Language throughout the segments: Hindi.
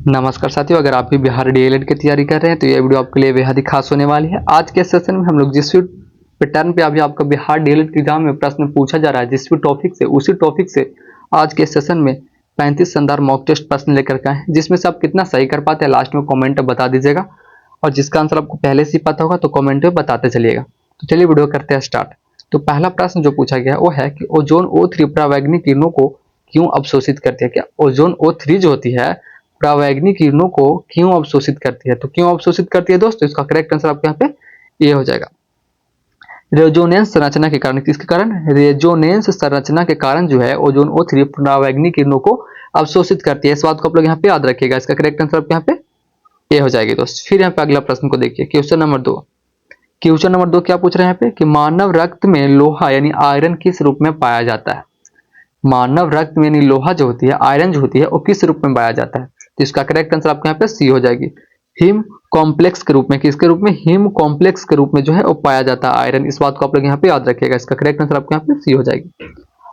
नमस्कार साथियों, अगर आप भी बिहार डीएलएड की तैयारी कर रहे हैं तो ये वीडियो आपके लिए बेहद ही खास होने वाली है। आज के सेशन में हम लोग जिस भी पैटर्न पे अभी आपका बिहार डीएलएड के एग्जाम में प्रश्न पूछा जा रहा है, जिस भी टॉपिक से, उसी टॉपिक से आज के सेशन में 35 शानदार मॉक टेस्ट प्रश्न लेकर के आए हैं, जिसमें से आप कितना सही कर पाते हैं लास्ट में कॉमेंट में बता दीजिएगा, और जिसका आंसर आपको पहले से ही पता होगा तो कॉमेंट में बताते चलिएगा। तो चलिए वीडियो करते हैं स्टार्ट। तो पहला प्रश्न जो पूछा गया वो है कि ओजोन O3 परावैंगनिक किरणों को क्यों अवशोषित करती है। क्या ओजोन O3 जो होती है परावैंगनिक किरणों को क्यों अवशोषित करती है? तो क्यों अवशोषित करती है दोस्तों, इसका करेक्ट आंसर आपके यहाँ पे ये हो जाएगा। रेजोनेंस संरचना के कारण। किसके कारण? रेजोनेंस संरचना के कारण जो है ओजोन O3 परावैंगनिक किरणों को अवशोषित करती है। इस बात को आप लोग यहाँ पे याद रखिएगा। इसका करेक्ट आंसर आपके यहाँ पे ये हो जाएगी दोस्त। फिर यहाँ पे अगला प्रश्न को देखिए, क्वेश्चन नंबर 2। क्वेश्चन नंबर 2 क्या पूछ रहे हैं यहाँ पे कि मानव रक्त में लोहा यानी आयरन किस रूप में पाया जाता है। मानव रक्त में यानी लोहा जो होती है, आयरन जो होती है, वो किस रूप में पाया जाता है? तो इसका करेक्ट आंसर आपके यहाँ पे सी हो जाएगी। हिम कॉम्प्लेक्स के रूप में। किसके रूप में? हिम कॉम्प्लेक्स के रूप में जो है वो पाया जाता है आयरन। इस बात को आप लोग यहाँ पे याद रखिएगा। इसका करेक्ट आंसर आपके यहाँ पे सी हो जाएगी।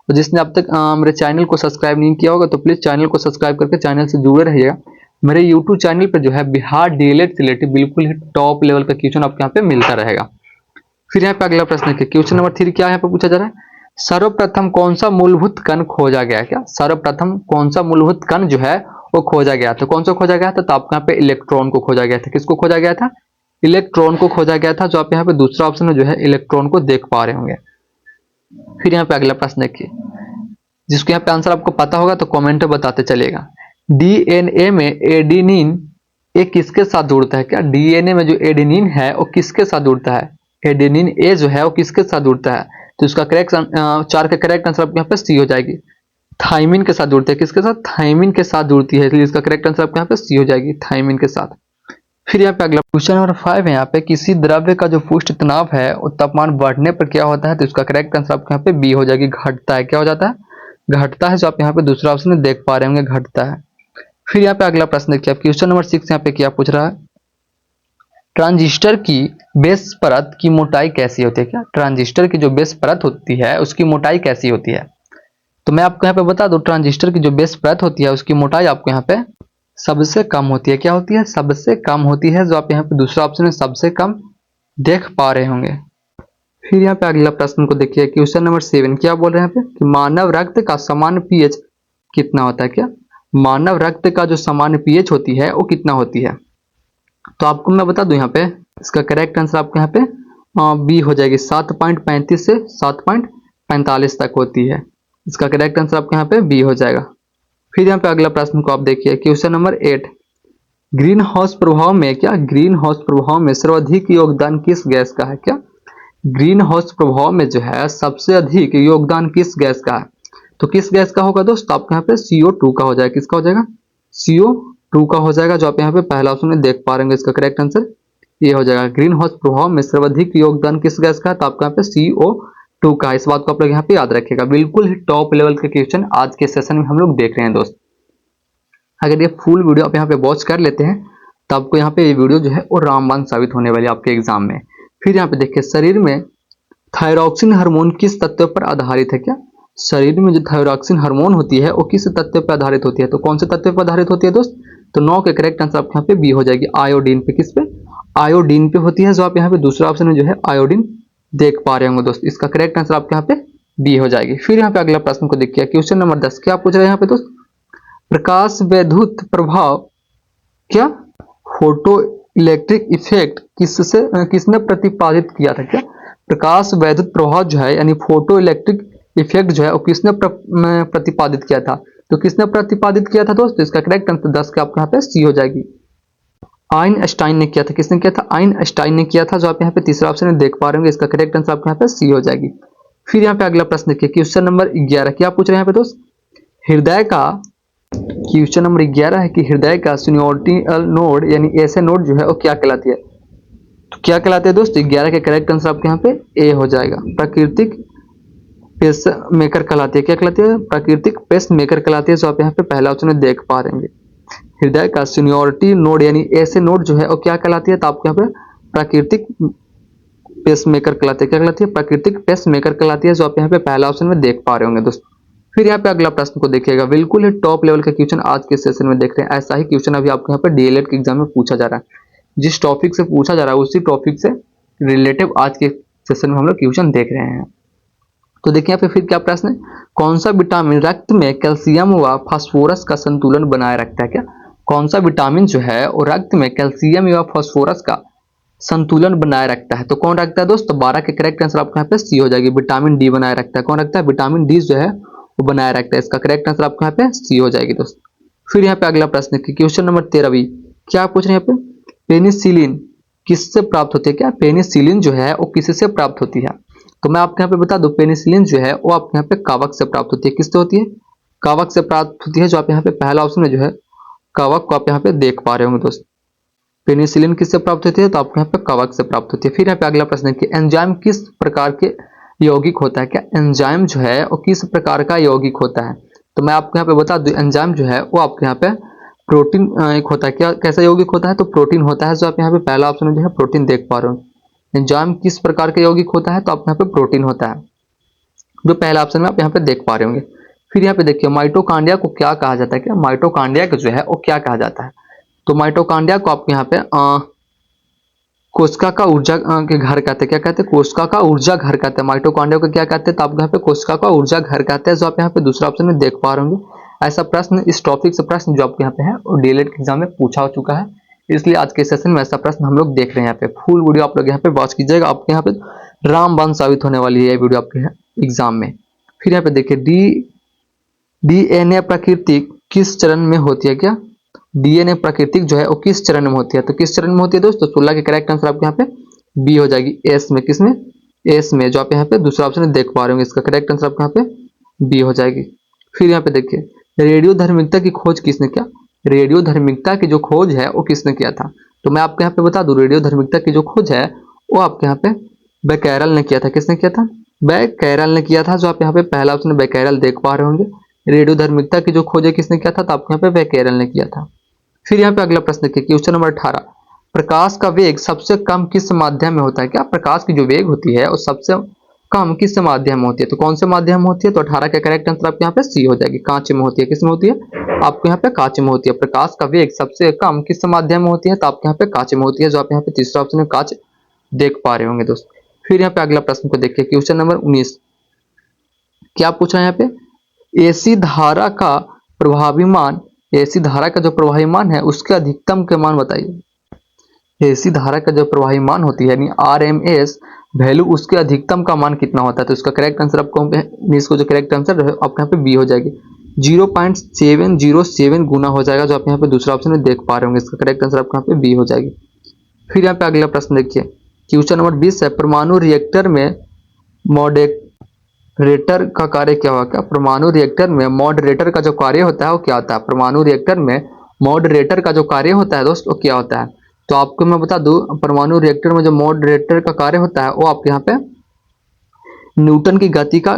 तो जिसने अब तक मेरे चैनल को सब्सक्राइब नहीं किया होगा तो प्लीज चैनल को सब्सक्राइब करके चैनल से जुड़े रहिएगा। मेरे यूट्यूब चैनल पर जो है बिहार डीएलएड से रिलेटेड बिल्कुल ही टॉप लेवल का क्वेश्चन आपके यहाँ पे मिलता रहेगा। फिर यहाँ पे अगला प्रश्न है, क्वेश्चन नंबर 3 क्या यहाँ पे पूछा जा रहा है, सर्वप्रथम कौन सा मूलभूत कण खोजा गया? क्या सर्वप्रथम कौन सा मूलभूत कण जो है वो खोजा गया था? कौन सा खोजा गया था? तो आपके यहाँ पे इलेक्ट्रॉन को खोजा गया था। किसको खोजा गया था? इलेक्ट्रॉन को खोजा गया था। जो आप यहाँ पे दूसरा ऑप्शन में जो है इलेक्ट्रॉन को देख पा रहे होंगे। फिर यहाँ पे अगला प्रश्न देखिए, जिसको यहाँ पे आंसर आपको पता होगा तो कॉमेंट में बताते चलेगा। डीएनए में एडेनिन ये किसके साथ जुड़ता है? क्या डीएनए में जो एडेनिन है वो किसके साथ जुड़ता है? एडेनिन ए जो है वो किसके साथ जुड़ता है? तो इसका करेक्ट 4 का करेक्ट आंसर आपके यहाँ पे सी हो जाएगी। थाइमिन के साथ जुड़ती है। किसके साथ? थाइमिन के साथ जुड़ती है, इसलिए इसका करेक्ट आंसर आपके यहाँ पे सी हो जाएगी, थाइमिन के साथ। फिर यहाँ पे अगला क्वेश्चन नंबर 5 है। यहाँ पे किसी द्रव्य का जो पृष्ठ तनाव है वो तापमान बढ़ने पर क्या होता है? तो इसका करेक्ट आंसर आपके यहाँ पे बी हो जाएगी, घटता है। क्या हो जाता है? घटता है। जो आप यहाँ पे दूसरा ऑप्शन में देख पा रहे होंगे, घटता है। फिर यहाँ पे अगला प्रश्न देखिए, क्वेश्चन नंबर 6 यहाँ पे क्या पूछ रहा है, ट्रांजिस्टर की बेस परत की मोटाई कैसी होती है? क्या ट्रांजिस्टर की जो बेस परत होती है उसकी मोटाई कैसी होती है? तो मैं आपको यहाँ पे बता दूं, ट्रांजिस्टर की जो बेस परत होती है उसकी मोटाई आपको यहाँ पे सबसे कम होती है। क्या होती है? सबसे कम होती है। जो आप यहाँ पे दूसरा ऑप्शन में सबसे कम देख पा रहे होंगे। फिर यहाँ पे अगला प्रश्न को देखिए, क्वेश्चन नंबर 7 क्या बोल रहे हैं यहाँ पे कि मानव रक्त का सामान्य पीएच कितना होता है? क्या मानव रक्त का जो सामान्य पीएच होती है वो कितना होती है? तो आपको मैं बता दूं यहाँ पे इसका करेक्ट आंसर आपको यहाँ पे बी हो जाएगी, 7.35 से 7.45 तक होती है। इसका करेक्ट आंसर आपके यहाँ पे बी हो जाएगा। फिर यहाँ पे अगला प्रश्न को आप देखिए, क्वेश्चन नंबर 8, ग्रीन हाउस प्रभाव में। क्या ग्रीन हाउस प्रभाव में सर्वाधिक योगदान किस गैस का है? क्या ग्रीन हाउस प्रभाव में जो है सबसे अधिक योगदान किस गैस का है? तो किस गैस का होगा दोस्त? आपके यहाँ पे CO2 का हो जाएगा। किसका हो जाएगा? CO2 का हो जाएगा। जो आप यहाँ पे पहला ऑप्शन में देख पा रहे हैं, इसका करेक्ट आंसर ये हो जाएगा। ग्रीन हाउस प्रभाव में सर्वाधिक योगदान किस गैस का है? तो आपके यहाँ पे CO2 का। इस बात को आप लोग यहाँ पे याद रखिएगा। बिल्कुल ही टॉप लेवल के क्वेश्चन आज के सेशन में हम लोग देख रहे हैं दोस्त। अगर ये फुल वीडियो आप यहाँ पे वॉच कर लेते हैं तो आपको यहाँ पे ये वीडियो जो है वो रामबाण साबित होने वाली है आपके एग्जाम में। फिर यहाँ पे देखिए, शरीर में थायरॉक्सिन हार्मोन किस तत्व पर आधारित है? क्या शरीर में जो थायरॉक्सिन हार्मोन होती है वो किस तत्व पर आधारित होती है? तो कौन से तत्व पर आधारित होती है दोस्त? तो 9 के करेक्ट आंसर आपके यहाँ पे बी हो जाएगी, आयोडीन पे। किस पे? आयोडीन पे होती है। जो आप यहाँ पे दूसरा ऑप्शन में जो है आयोडीन देख पा रहे होंगे दोस्त। इसका करेक्ट आंसर आपके यहाँ पे बी हो जाएगी। फिर यहाँ पे अगला प्रश्न को देखिए, क्वेश्चन नंबर 10 क्या पूछ रहे हैं यहाँ पे दोस्त, प्रकाश वैद्युत प्रभाव क्या फोटो इलेक्ट्रिक इफेक्ट किसने प्रतिपादित किया था? क्या प्रकाश वैद्युत प्रभाव जो है यानी फोटो इलेक्ट्रिक इफेक्ट जो है वो किसने प्रतिपादित किया था? तो किसने प्रतिपादित किया था दोस्त? इसका करेक्ट आंसर 10 के आपके यहाँ पे सी हो जाएगी, आइंस्टाइन ने किया था। किसने किया था? आइंस्टाइन ने किया था। जो आप यहाँ पे तीसरा ऑप्शन में देख पा रहे होंगे, इसका करेक्ट आंसर आपके यहाँ पे सी हो जाएगी। फिर यहाँ पे अगला प्रश्न देखिए, क्वेश्चन नंबर 11 क्या पूछ रहे हैं यहाँ पे दोस्त, हृदय का। क्वेश्चन नंबर 11 है कि हृदय का सिन्योटियल नोड यानी ऐसे नोड जो है वो क्या कहलाती है? तो क्या कहलाते हैं दोस्त? 11 के करेक्ट आंसर आपके यहाँ पे ए हो जाएगा, प्राकृतिक पेस मेकर कहलाती है। क्या कहलाती है? प्राकृतिक पेस मेकर कहलाती है। जो आप यहाँ पे पहला ऑप्शन में देख पा रहे हैं, हृदय का सीनियोरिटी नोड यानी ऐसे नोड जो है वो क्या कहलाती है? तो आपके यहाँ पे प्राकृतिक पेस मेकर कहलाती है। क्या कहलाती है? प्राकृतिक पेस मेकर कहलाती है। जो आप यहाँ पे पहला ऑप्शन में देख पा रहे होंगे दोस्त। फिर यहाँ पे अगला प्रश्न को देखिएगा, बिल्कुल ही टॉप लेवल का क्वेश्चन आज के सेशन में देख रहे हैं। ऐसा ही क्वेश्चन अभी आपको यहाँ पे डीएलएड के एग्जाम में पूछा जा रहा है। जिस टॉपिक से पूछा जा रहा है उसी टॉपिक से रिलेटिव आज के सेशन में हम लोग क्वेश्चन देख रहे हैं। तो देखिए यहाँ पे फिर क्या प्रश्न है, कौन सा विटामिन रक्त में कैल्शियम व फास्फोरस का संतुलन बनाए रखता है? क्या कौन सा विटामिन जो है वो रक्त में कैल्शियम या फास्फोरस का संतुलन बनाए रखता है? तो कौन रखता है दोस्तों? 12 के करेक्ट आंसर आपको यहाँ पे सी हो जाएगी। विटामिन डी बनाए रखता है। कौन रखता है? विटामिन डी जो है वो बनाए रखता है। इसका करेक्ट आंसर आपको यहाँ पे सी हो जाएगी दोस्तों। फिर यहाँ पे अगला प्रश्न है कि क्वेश्चन नंबर 13 भी क्या पूछ रहे हैं यहाँ पे, पेनिसिलिन किससे प्राप्त होती है? क्या पेनिसिलिन जो है वो किससे प्राप्त होती है? तो मैं आपको यहाँ पे बता दूं, पेनिसिलिन जो है वो आपके यहाँ पे कवक से प्राप्त होती है। किससे होती है? कवक से प्राप्त होती है। जो आप यहाँ पे पहला ऑप्शन में जो है कवक को आप यहाँ पे देख पा रहे होंगे दोस्त। पेनिसिलिन किससे प्राप्त होती है? तो आपको यहाँ पे कवक से प्राप्त होती है। फिर यहाँ पे अगला प्रश्न है कि एंजाइम किस प्रकार के यौगिक होता है? क्या एंजाइम जो है वो किस प्रकार का यौगिक होता है? तो मैं आपको यहाँ पे बता दूं, एंजाइम जो है वो आपके यहाँ पे प्रोटीन एक होता है। क्या कैसा यौगिक होता है? तो प्रोटीन होता है। जो आप यहाँ पे पहला ऑप्शन में जो है प्रोटीन देख पा रहे हो। एंजाइम किस प्रकार के यौगिक होता है? तो आप यहाँ पे प्रोटीन होता है, जो पहला ऑप्शन में आप यहाँ पे देख पा रहे होंगे। फिर यहाँ पे देखिए माइटोकांड्रिया को क्या कहा जाता है? क्या माइटोकांड्रिया को जो है वो क्या कहा जाता है? तो माइटोकांड्रिया को आपको यहाँ पे कोशिका का ऊर्जा के घर कहते हैं। क्या कहते हैं? कोशिका का ऊर्जा घर कहते हैं। माइटोकांड्रिया को क्या कहते हैं? तो आप यहाँ पे कोशिका का ऊर्जा घर कहते हैं। जो आप यहाँ पे दूसरा ऑप्शन में देख पा रहे होंगे। ऐसा प्रश्न इस टॉपिक से प्रश्न जो आपके यहाँ पे है और डीएलएड के एग्जाम में पूछा हो चुका है, इसलिए आज के सेशन में ऐसा प्रश्न हम लोग देख रहे हैं। यहाँ पे फुल वीडियो आप लोग यहाँ पे वॉच कीजिएगा। आपके यहाँ पे रामबाण साबित होने वाली है ये वीडियो आपके एग्जाम में। फिर यहाँ पे देखिए डीएनए प्राकृतिक किस चरण में होती है? क्या डीएनए प्राकृतिक जो है वो किस चरण में होती है? तो किस चरण में होती है दोस्तों? 16 के करेक्ट आंसर आपके यहाँ पे बी हो जाएगी। एस में। किसमें? एस में। जो आप यहाँ पे दूसरा ऑप्शन देख पा रहे होंगे, इसका करेक्ट आंसर आपके यहाँ पे बी हो जाएगी। फिर यहाँ पे देखिए रेडियो धर्मिकता की खोज किसने किया? रेडियो धर्मिकता की जो खोज है वो किसने किया था? तो मैं आपको यहाँ पे बता दूं, रेडियो धर्मिकता की जो खोज है वो आपके यहाँ पे बैकेरल ने किया था। किसने किया था? बैकेरल ने किया था। जो आप यहाँ पे पहला ऑप्शन बैकेरल देख पा रहे होंगे। रेडियो धर्मिकता की जो खोज है किसने किया था? तो आपके यहाँ पे बैकेरल ने किया था। फिर यहाँ पे अगला प्रश्न देखिए, क्वेश्चन नंबर 18, प्रकाश का वेग सबसे कम किस माध्यम में होता है? क्या प्रकाश की जो वेग होती है वो सबसे कम किस माध्यम में होती है? तो कौन से माध्यम में होती है? तो 18 का करेक्ट आंसर आपके यहाँ पे सी हो जाएगी। कांच में होती है। किस में होती है? आपको यहाँ पे कांच में होती है। प्रकाश का वेग सबसे कम किस माध्यम में होती है? तो आपके यहाँ पे कांच में होती है। जो आप यहाँ पे तीसरा ऑप्शन में कांच देख पा रहे होंगे दोस्त। फिर यहाँ पे अगला प्रश्न को देखिए, क्वेश्चन नंबर 19, क्या पूछा है यहाँ पे, एसी धारा का प्रभावी मान, एसी धारा का जो प्रवाही मान है उसके अधिकतम के मान बताइए। एसी धारा का जो प्रवाही मान होती है यानी आरएमएस वैल्यू, उसके अधिकतम का मान कितना होता है? तो इसका करेक्ट आंसर आपको, इसको जो करेक्ट आंसर है आपके यहाँ पे बी हो जाएगी। 0.707 गुना हो जाएगा। जो आप यहाँ पे दूसरा ऑप्शन में देख पा रहे होंगे, इसका करेक्ट आंसर आपको यहाँ पे बी हो जाएगी। फिर यहाँ पे अगला प्रश्न देखिए, क्वेश्चन नंबर 20 है, परमाणु रिएक्टर में मॉडरेटर का कार्य क्या होगा? क्या परमाणु रिएक्टर में मॉडरेटर का जो कार्य होता है वो क्या होता है? परमाणु रिएक्टर में मॉडरेटर का जो कार्य होता है दोस्त वो क्या होता है? तो आपको मैं बता दूं, परमाणु रिएक्टर में जो मॉडरेटर का कार्य होता है वो आपके यहाँ पे न्यूटन की गति का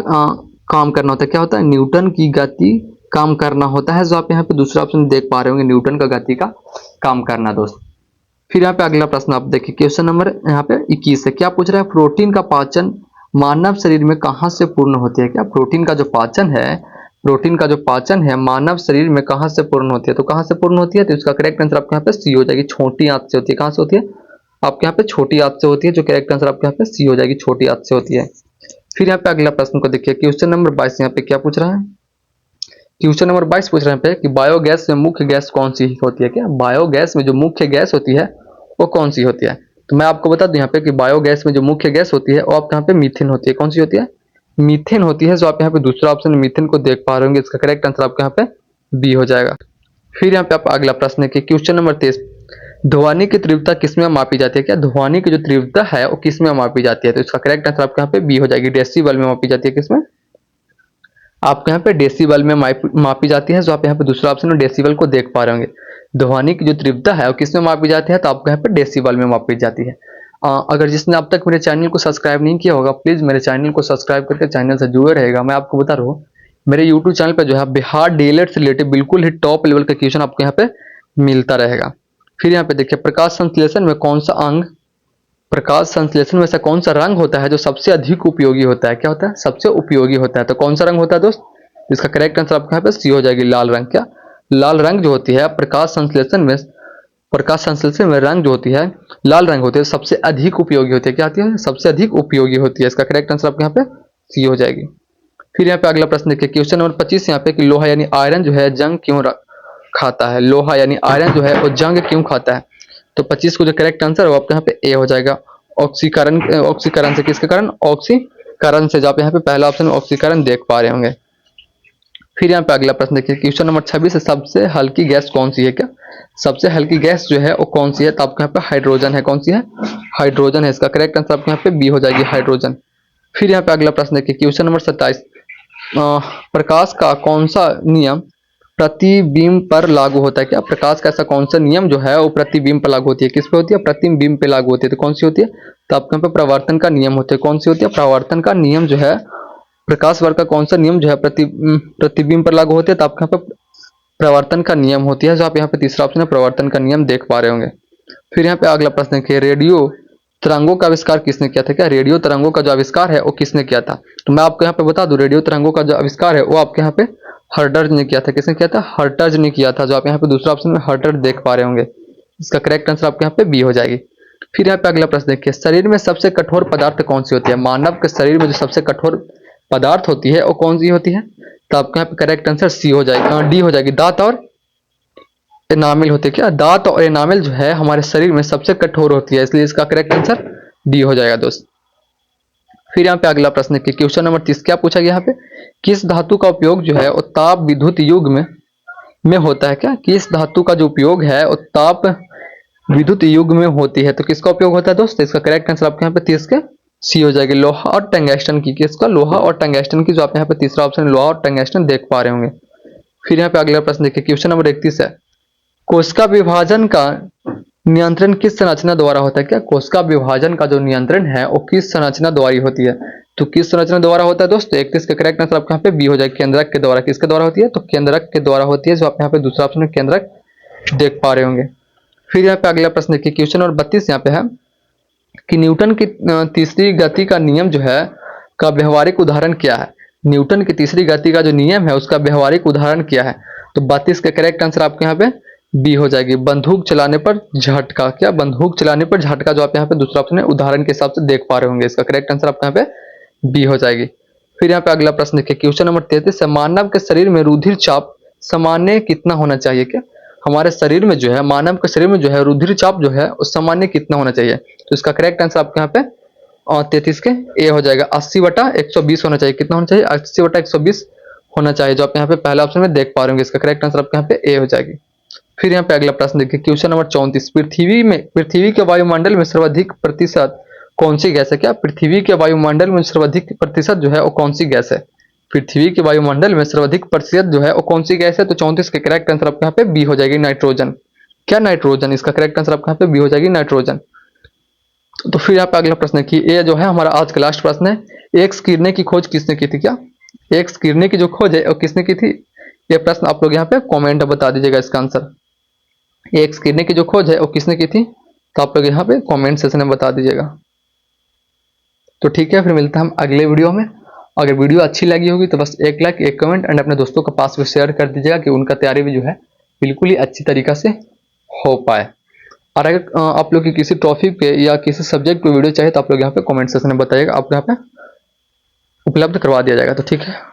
काम करना होता है। क्या होता है? न्यूटन की गति काम करना होता है। जो आप यहाँ पे दूसरा ऑप्शन देख पा रहे होंगे, न्यूटन का गति का काम करना दोस्त। फिर यहाँ पे अगला प्रश्न आप देखिए, क्वेश्चन नंबर यहाँ पे 21 है, क्या पूछ रहा है, प्रोटीन का पाचन मानव शरीर में कहाँ से पूर्ण होती है? क्या प्रोटीन का जो पाचन है, प्रोटीन का जो पाचन है मानव शरीर में कहाँ से पूर्ण होती है? तो कहाँ से पूर्ण होती है? तो इसका करेक्ट आंसर आपके यहाँ पे सी हो जाएगी। छोटी आंत से होती है। कहाँ से होती है? आपके यहाँ पे छोटी आंत से होती है। जो करेक्ट आंसर आपके यहाँ पे सी हो जाएगी, छोटी आंत से होती है। फिर यहाँ पे अगला प्रश्न को देखिए, क्वेश्चन नंबर 22 यहाँ पे क्या पूछ रहा है, क्वेश्चन नंबर 22 पूछ रहे हैं कि बायोगैस में मुख्य गैस कौन सी होती है? क्या बायोगैस में जो मुख्य गैस होती है वो कौन सी होती है? तो मैं आपको बता दूं यहाँ पे कि बायोगैस में जो मुख्य गैस होती है वो आपके यहाँ पे मीथेन होती है। कौन सी होती है? मीथेन होती है। जो आप यहाँ पे दूसरा ऑप्शन मीथेन को देख पा रहे होंगे, इसका करेक्ट आंसर आपके यहाँ पे बी हो जाएगा। फिर यहाँ पे आप अगला प्रश्न है कि क्वेश्चन नंबर 23, ध्वनि की तीव्रता किसमें मापी जाती है? क्या ध्वनि की जो तीव्रता है वो किसमें मापी जाती है? तो इसका करेक्ट आंसर आपके यहाँ पे बी हो जाएगी। डेसिबल में मापी जाती है। किसमें? आपके यहाँ पे डेसिबल में मापी जाती है। जो आप यहाँ पे दूसरा ऑप्शन में डेसिबल को देख पा रहे होंगे। ध्वनि की जो तीव्रता है वो किसमें मापी जाती है? तो आपके यहाँ पे डेसिबल में मापी जाती है। अगर जिसने अब तक मेरे चैनल को सब्सक्राइब नहीं किया होगा, प्लीज मेरे चैनल को सब्सक्राइब करके चैनल से जुड़े रहेगा। मैं आपको बता रहा हूँ, मेरे यूट्यूब चैनल पे जो है बिहार डीएलएड से रिलेटेड बिल्कुल ही टॉप लेवल का क्वेश्चन आपको यहाँ पे मिलता रहेगा। फिर यहाँ पे देखिए, प्रकाश संश्लेषण में कौन सा अंग, प्रकाश संश्लेषण में से कौन सा रंग होता है जो सबसे अधिक उपयोगी होता है? क्या होता है? सबसे उपयोगी होता है। तो कौन सा रंग होता है दोस्त? इसका करेक्ट आंसर आपका यहाँ पे सी हो जाएगी, लाल रंग। क्या लाल रंग जो होती है प्रकाश संश्लेषण में रंग जो होती है लाल रंग होती है, सबसे अधिक उपयोगी होती है। क्या आती है? सबसे अधिक उपयोगी होती है। इसका करेक्ट आंसर आपके यहाँ पे सी हो जाएगी। फिर यहाँ पे अगला प्रश्न देखिए, क्वेश्चन नंबर 25 यहाँ पे कि लोहा यानी आयरन जो है जंग क्यों खाता है? लोहा यानी आयरन जो है वो जंग क्यों खाता है? तो 25 को जो करेक्ट आंसर है वो आपके यहाँ पे ए हो जाएगा। ऑक्सीकरण से, किसके कारण? ऑक्सीकरण से। जो आप यहाँ पे पहला ऑप्शन में ऑक्सीकरण देख पा रहे होंगे। फिर यहाँ पे अगला प्रश्न देखिए, क्वेश्चन नंबर 26 है, सबसे हल्की गैस कौन सी है? क्या सबसे हल्की गैस जो है वो कौन सी है? तो आपके यहाँ पे हाइड्रोजन है। कौन सी है? हाइड्रोजन है। इसका करेक्ट आंसर आपके यहाँ पे बी हो जाएगी, हाइड्रोजन। फिर यहाँ पे अगला प्रश्न देखिए, क्वेश्चन नंबर 27, प्रकाश का कौन सा नियम प्रतिबिंब पर लागू होता है? क्या प्रकाश का ऐसा कौन सा नियम जो है वो प्रतिबिंब पर लागू होती है? किस पे होती है? प्रतिबिंब पे लागू होती है। तो कौन सी होती है? तो आपके यहाँ पे प्रवर्तन का नियम होता है। कौन सी होती है? प्रवर्तन का नियम जो है, प्रकाश वर्ग का कौन सा नियम जो है प्रतिबिंब पर लागू होते हैं? तो आपके यहाँ पे प्रवर्तन का नियम होती है। जो आप यहाँ पे तीसरा ऑप्शन है प्रवर्तन का नियम देख पा रहे होंगे। फिर यहाँ पे अगला प्रश्न है, रेडियो तरंगों का आविष्कार किसने किया था? क्या रेडियो तरंगों का जो आविष्कार है वो किसने किया था? तो मैं आपको यहाँ पे बता दूं, रेडियो तरंगों का जो आविष्कार है वो आपके यहाँ पे हर्ट्ज ने किया था। किसने किया था? हर्ट्ज ने किया था। जो आप यहाँ पे दूसरा ऑप्शन में हर्ट्ज देख पा रहे होंगे। इसका करेक्ट आंसर आपके यहाँ पे बी हो जाएगी। फिर यहाँ पे अगला प्रश्न देखिए, शरीर में सबसे कठोर पदार्थ कौन सी होती है? मानव के शरीर में जो सबसे कठोर पदार्थ होती है वो कौन सी होती है? तो आपके यहाँ पे करेक्ट आंसर सी हो जाएगी, डी हो जाएगी, दांत और एनामिल होते हैं। क्या दांत और एनामिल जो है हमारे शरीर में सबसे कठोर होती है, इसलिए इसका करेक्ट आंसर डी हो जाएगा दोस्त। फिर यहाँ पे अगला प्रश्न है, क्वेश्चन नंबर 30 क्या पूछा गया यहाँ पे? किस धातु का उपयोग जो है वो ताप विद्युत युग में होता है? क्या किस धातु का जो उपयोग है वो ताप विद्युत युग में होती है? तो किसका उपयोग होता है दोस्त? इसका करेक्ट आंसर आपके यहाँ पे 30 के सी हो जाएगी, लोहा और टंगस्टन की। किसका? लोहा और टंगस्टन की। जो आप यहाँ पे तीसरा ऑप्शन लोहा और टंगस्टन देख पा रहे होंगे। फिर यहाँ पे अगला प्रश्न देखिए, क्वेश्चन नंबर 31 है, कोशिका विभाजन का नियंत्रण किस संरचना द्वारा होता है? क्या कोशिका विभाजन का जो नियंत्रण है वो किस संरचना द्वारा होती है? तो किस संरचना द्वारा होता है दोस्तों? 31 का करेक्ट आंसर आपके यहाँ पे बी हो जाएगा, केंद्रक के द्वारा। किसके द्वारा होती है? तो केंद्रक के द्वारा होती है। जो आप यहाँ पे दूसरा ऑप्शन में केंद्रक देख पा रहे होंगे। फिर यहाँ पे अगला प्रश्न देखिए, क्वेश्चन नंबर 32 यहाँ पे है कि न्यूटन की तीसरी गति का नियम जो है का व्यवहारिक उदाहरण क्या है? न्यूटन की तीसरी गति का जो नियम है उसका व्यवहारिक उदाहरण क्या है? तो 32 का करेक्ट आंसर आपके यहाँ पे बी हो जाएगी, बंदूक चलाने पर झटका। क्या बंदूक चलाने पर झटका? जो आप यहाँ पे दूसरा ऑप्शन है उदाहरण के हिसाब से देख पा रहे होंगे। इसका करेक्ट आंसर आपके यहाँ पे बी हो जाएगी। फिर यहाँ पे अगला प्रश्न देखिए, क्वेश्चन नंबर 33 है, मानव के शरीर में रुधिर चाप सामान्य कितना होना चाहिए? क्या हमारे शरीर में जो है, मानव के शरीर में जो है रुधिर चाप जो है उस सामान्य कितना होना चाहिए? तो इसका करेक्ट आंसर आपके यहाँ पे 33 के ए हो जाएगा, 80/120 होना चाहिए। कितना होना चाहिए? 80/120 होना चाहिए। जो आप यहाँ पे पहला ऑप्शन में देख पा रहे होंगे। इसका करेक्ट आंसर आपके यहाँ पे ए हो जाएगी। फिर यहाँ पे अगला प्रश्न देखिए, क्वेश्चन नंबर 34, पृथ्वी के वायुमंडल में सर्वाधिक प्रतिशत कौन सी गैस है? क्या पृथ्वी के वायुमंडल में सर्वाधिक प्रतिशत जो है वो कौन सी गैस है? पृथ्वी के वायुमंडल में सर्वाधिक प्रतिशत जो है वो कौन सी गैस है? तो 34 के करेक्ट आंसर आपके यहाँ पे बी हो जाएगी, नाइट्रोजन। क्या नाइट्रोजन? इसका करेक्ट आंसर आपके यहाँ पे बी हो जाएगी, नाइट्रोजन। तो फिर यहाँ पे अगला प्रश्न है कि ये जो है हमारा आज का लास्ट प्रश्न है, एक्स किरणें की खोज किसने की थी? क्या एक्स किरणें की जो खोज है वो किसने की थी? ये प्रश्न आप लोग यहाँ पे कमेंट में बता दीजिएगा इसका आंसर। एक्स किरणें की जो खोज है वो किसने की थी? तो आप लोग यहाँ पे कमेंट सेक्शन में बता दीजिएगा। तो ठीक है, फिर मिलते हैं हम अगले वीडियो में। अगर वीडियो अच्छी लगी होगी तो बस एक लाइक, एक कमेंट एंड अपने दोस्तों के पास भी शेयर कर दीजिएगा कि उनका तैयारी भी जो है बिल्कुल ही अच्छी तरीका से हो पाए। और अगर आप लोग की किसी टॉपिक पे या किसी सब्जेक्ट पे वीडियो चाहिए तो आप लोग यहाँ पे कमेंट सेक्शन में बताइएगा, आप यहाँ पे उपलब्ध करवा दिया जाएगा। तो ठीक है।